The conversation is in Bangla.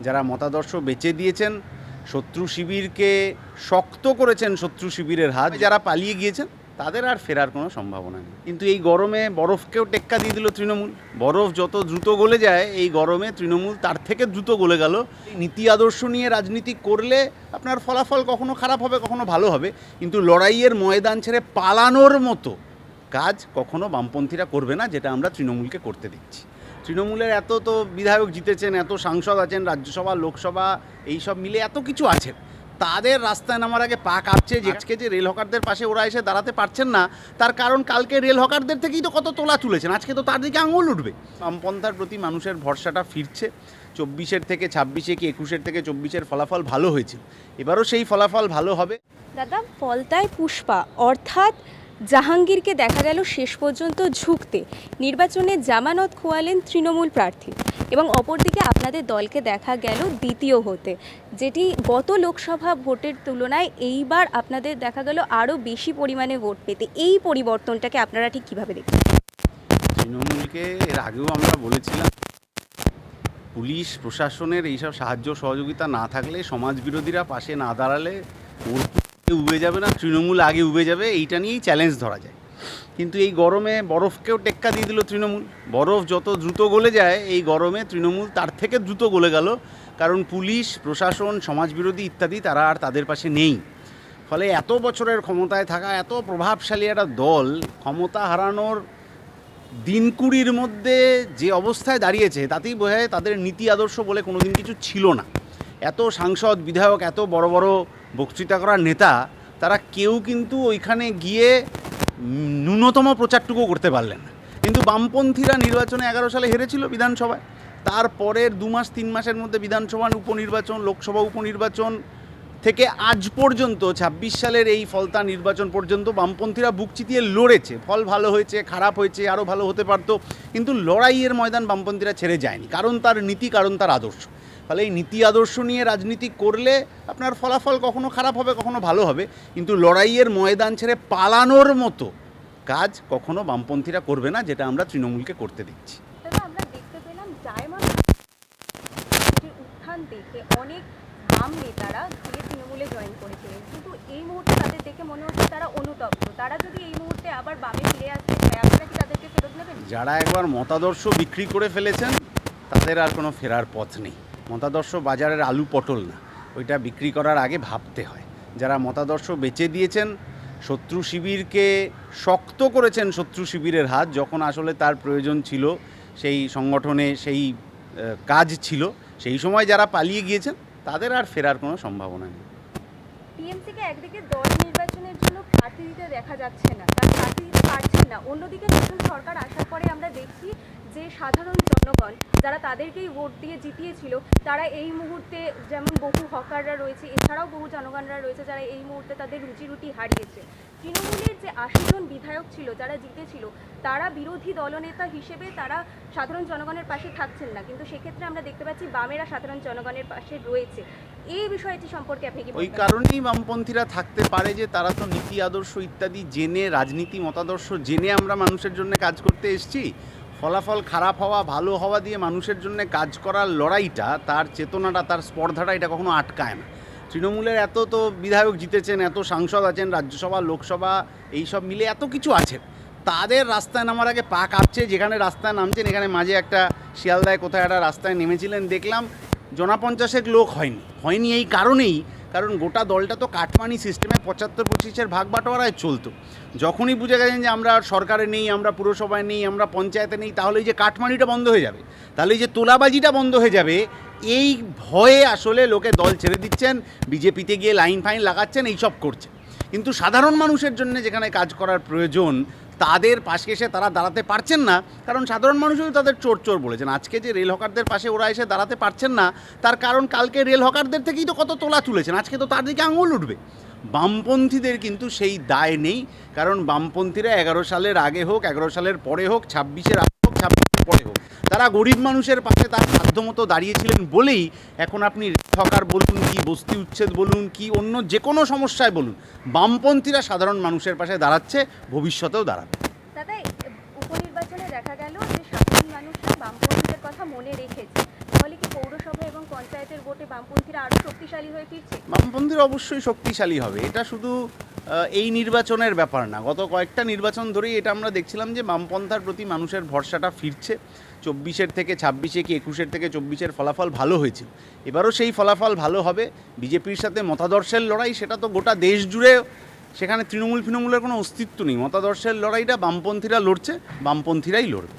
যারা মতাদর্শ বেচে দিয়েছেন, শত্রু শিবিরকে শক্ত করেছেন শত্রু শিবিরের হাত, যারা পালিয়ে গিয়েছেন তাদের আর ফেরার কোনো সম্ভাবনা নেই। কিন্তু এই গরমে বরফকেও টেক্কা দিয়ে দিল তৃণমূল। বরফ যত দ্রুত গলে যায় এই গরমে তৃণমূল তার থেকে দ্রুত গলে গেল। নীতি আদর্শ নিয়ে রাজনীতি করলে আপনার ফলাফল কখনো খারাপ হবে, কখনো ভালো হবে, কিন্তু লড়াইয়ের ময়দান ছেড়ে পালানোর মতো কাজ কখনো বামপন্থীরা করবে না, যেটা আমরা তৃণমূলকে করতে দিচ্ছি। তৃণমূলের এত তো বিধায়ক জিতেছেন, এত সাংসদ আছেন, রাজ্যসভা লোকসভা এইসব মিলে এত কিছু আছেন, তাদের রাস্তায় নামার আগে পা কাঁপছে। যে আজকে যে রেল হকারদের পাশে ওরা এসে দাঁড়াতে পারছেন না, তার কারণ কালকে রেল হকারদের থেকেই তো কত তোলা তুলেছেন, আজকে তো তার দিকে আঙুল উঠবে। বামপন্থার প্রতি মানুষের ভরসাটা ফিরছে। 24-এর থেকে 26-এ কি 21-এর থেকে 24-এর ফলাফল ভালো হয়েছিল, এবারও সেই ফলাফল ভালো হবে। দাদা, ফলতায় পুষ্পা অর্থাৎ জাহাঙ্গীরকে দেখা গেল শেষ পর্যন্ত ঝুঁকতে, নির্বাচনে জামানত খোয়ালেন তৃণমূল প্রার্থী, এবং অপরদিকে আপনাদের দলকে দেখা গেল দ্বিতীয় হতে, যেটি গত লোকসভা ভোটের তুলনায় এইবার আপনাদের দেখা গেল আরও বেশি পরিমাণে ভোট পেতে। এই পরিবর্তনটাকে আপনারা ঠিক কীভাবে দেখছেন? তৃণমূলকে এর আগেও আমরা বলেছিলাম, পুলিশ প্রশাসনের এইসব সাহায্য সহযোগিতা না থাকলে, সমাজ বিরোধীরা পাশে না দাঁড়ালে উবে যাবে না, তৃণমূল আগে উবে যাবে, এইটা নিয়েই চ্যালেঞ্জ ধরা যায়। কিন্তু এই গরমে বরফকেও টেক্কা দিয়ে দিল তৃণমূল। বরফ যত দ্রুত গলে যায় এই গরমে তৃণমূল তার থেকে দ্রুত গলে গেল, কারণ পুলিশ প্রশাসন সমাজবিরোধী ইত্যাদি তারা আর তাদের পাশে নেই। ফলে এত বছরের ক্ষমতায় থাকা এত প্রভাবশালী একটা দল ক্ষমতা হারানোর দিন কুড়ির মধ্যে যে অবস্থায় দাঁড়িয়েছে, তাতেই বোঝা যায় তাদের নীতি আদর্শ বলে কোনো দিন কিছু ছিল না। এত সাংসদ বিধায়ক, এত বড় বড় বক্তৃতা করার নেতা, তারা কেউ কিন্তু ওইখানে গিয়ে ন্যূনতম প্রচারটুকু করতে পারলেন না। কিন্তু বামপন্থীরা নির্বাচনে 11 সালে হেরেছিল বিধানসভায়, তারপরের 2-3 মাসের মধ্যে বিধানসভা উপনির্বাচন, লোকসভা উপনির্বাচন থেকে আজ পর্যন্ত 26 সালের এই ফলতা নির্বাচন পর্যন্ত বামপন্থীরা বুক চিতিয়ে লড়েছে। ফল ভালো হয়েছে, খারাপ হয়েছে, আরও ভালো হতে পারত, কিন্তু লড়াইয়ের ময়দান বামপন্থীরা ছেড়ে যায়নি, কারণ তার নীতি, কারণ তার আদর্শ। ফলে এই নীতি আদর্শ নিয়ে রাজনীতি করলে আপনার ফলাফল কখনো খারাপ হবে, কখনো ভালো হবে, কিন্তু লড়াইয়ের ময়দান ছেড়ে পালানোর মতো কাজ কখনো বামপন্থীরা করবে না, যেটা আমরা তৃণমূলকে করতে দিচ্ছি। আমরা দেখতে পেলাম জায়মান উত্থান দেখে অনেক বাম নেতারা গিয়ে তৃণমূলে জয়েন করেছিলেন, কিন্তু এই মুহূর্তে তাদের দেখে মনে হচ্ছে তারা অনুতপ্ত। তারা যদি এই মুহূর্তে আবার বামে ফিরে আসতে চায়, আপনারা কি তাদেরকে ফেরত নেবেন? যারা একবার মতাদর্শ বিক্রি করে ফেলেছেন তাদের আর কোনো ফেরার পথ নেই। মতাদর্শ বাজারের আলু পটল না, ওইটা বিক্রি করার আগে ভাবতে হয়। যারা মতাদর্শ বেচে দিয়েছেন, শত্রু শিবিরকে শক্ত করেছেন শত্রু শিবিরের হাত, যখন আসলে তার প্রয়োজন ছিল, সেই সংগঠনে সেই কাজ ছিল, সেই সময় যারা পালিয়ে গিয়েছেন তাদের আর ফেরার কোনো সম্ভাবনা নেই। টিএমসিকে একদিকে দল নির্বাচনের জন্য প্রার্থী দিতে দেখা যাচ্ছে না, তার প্রার্থী দিতে পারছেন না, অন্যদিকে নতুন সরকার আসার পরে আমরা দেখছি যে সাধারণ জনগণ যারা তাদেরকেই ভোট দিয়ে জিতিয়েছিল, তারা এই মুহূর্তে, যেমন বহু হকাররা রয়েছে, এছাড়াও বহু জনগণরা রয়েছে যারা এই মুহূর্তে তাদের রুটি হারিয়েছে। তৃণমূলের যে 80 জন বিধায়ক ছিল যারা জিতেছিল, তারা বিরোধী দলনেতা হিসেবে তারা সাধারণ জনগণের পাশে থাকছেন না, কিন্তু সেক্ষেত্রে আমরা দেখতে পাচ্ছি বামেরা সাধারণ জনগণের পাশে রয়েছে। এই বিষয়টি সম্পর্কে আপনি কি বলবেন? ওই কারণেই বামপন্থীরা থাকতে পারে যে তারা তো নীতি আদর্শ ইত্যাদি জেনে, রাজনীতি মতাদর্শ জেনে আমরা মানুষের জন্য কাজ করতে এসেছি। ফলাফল খারাপ হওয়া ভালো হওয়া দিয়ে মানুষের জন্য কাজ করার লড়াইটা, তার চেতনাটা, তার স্পর্ধাটা, এটা কখনো আটকায় না। তৃণমূলের এত তো বিধায়ক জিতেছেন, এত সাংসদ আছেন, রাজ্যসভা লোকসভা এইসব মিলে এত কিছু আছেন, তাদের রাস্তায় নামার আগে পা কাঁপছে। যেখানে রাস্তায় নামছেন, এখানে মাঝে একটা শিয়ালদায় কোথায় একটা রাস্তায় নেমেছিলেন, দেখলাম 50 লোক হয়নি এই কারণেই, কারণ গোটা দলটা তো কাটমানি সিস্টেমে 75-25-এর ভাগ বাটোয়ারায় চলতো। যখনই বুঝে গেছেন যে আমরা সরকারে নেই, আমরা পুরসভায় নেই, আমরা পঞ্চায়েতে নেই, তাহলে এই যে কাটমানিটা বন্ধ হয়ে যাবে, তাহলে এই যে তোলাবাজিটা বন্ধ হয়ে যাবে, এই ভয়ে আসলে লোকে দল ছেড়ে দিচ্ছেন, বিজেপিতে গিয়ে লাইন ফাইন লাগাচ্ছেন, এইসব করছে। কিন্তু সাধারণ মানুষের জন্য যেখানে কাজ করার প্রয়োজন, তাদের পাশে এসে তারা দাঁড়াতে পারছেন না, কারণ সাধারণ মানুষও তাদের চোর চোর বলেছেন। আজকে যে রেল হকারদের পাশে ওরা এসে দাঁড়াতে পারছেন না, তার কারণ কালকে রেল হকারদের থেকেই তো কত তোলা তুলেছেন, আজকে তো তার দিকে আঙুল উঠবে। বামপন্থীদের কিন্তু সেই দায় নেই, কারণ বামপন্থীরা 11 সালের আগে হোক, 11 সালের পরে হোক, 26-এর আগে হোক, 26-এর পরে হোক, তারা গরিব মানুষের পাশে তার সাধ্যমতো দাঁড়িয়েছিলেন বলেই এখন আপনি হকার বলুন, কি বস্তি উচ্ছেদ বলুন, কি অন্য যে কোনো সমস্যায় বলুন, বামপন্থীরা সাধারণ মানুষের পাশে দাঁড়াচ্ছে, ভবিষ্যতেও দাঁড়াবে। দাদা, উপনির্বাচনে দেখা গেল যে সাধারণ মানুষরা বামপন্থীদের কথা মনে রেখেছে, তাহলে কি পৌরসভা এবং পঞ্চায়েতের ভোটে বামপন্থীরা আরও শক্তিশালী হয়ে ফিরছে? বামপন্থীরা অবশ্যই শক্তিশালী হবে। এটা শুধু এই নির্বাচনের ব্যাপার না, গত কয়েকটা নির্বাচন ধরেই এটা আমরা দেখছিলাম যে বামপন্থার প্রতি মানুষের ভরসাটা ফিরছে। 24-এর থেকে 26-এ কি 21-এর থেকে 24-এর ফলাফল ভালো হয়েছিল, এবারও সেই ফলাফল ভালো হবে। বিজেপির সাথে মতাদর্শের লড়াই, সেটা তো গোটা দেশ জুড়ে, সেখানে তৃণমূলের কোনো অস্তিত্ব নেই। মতাদর্শের লড়াইটা বামপন্থীরা লড়ছে, বামপন্থীরাই লড়বে।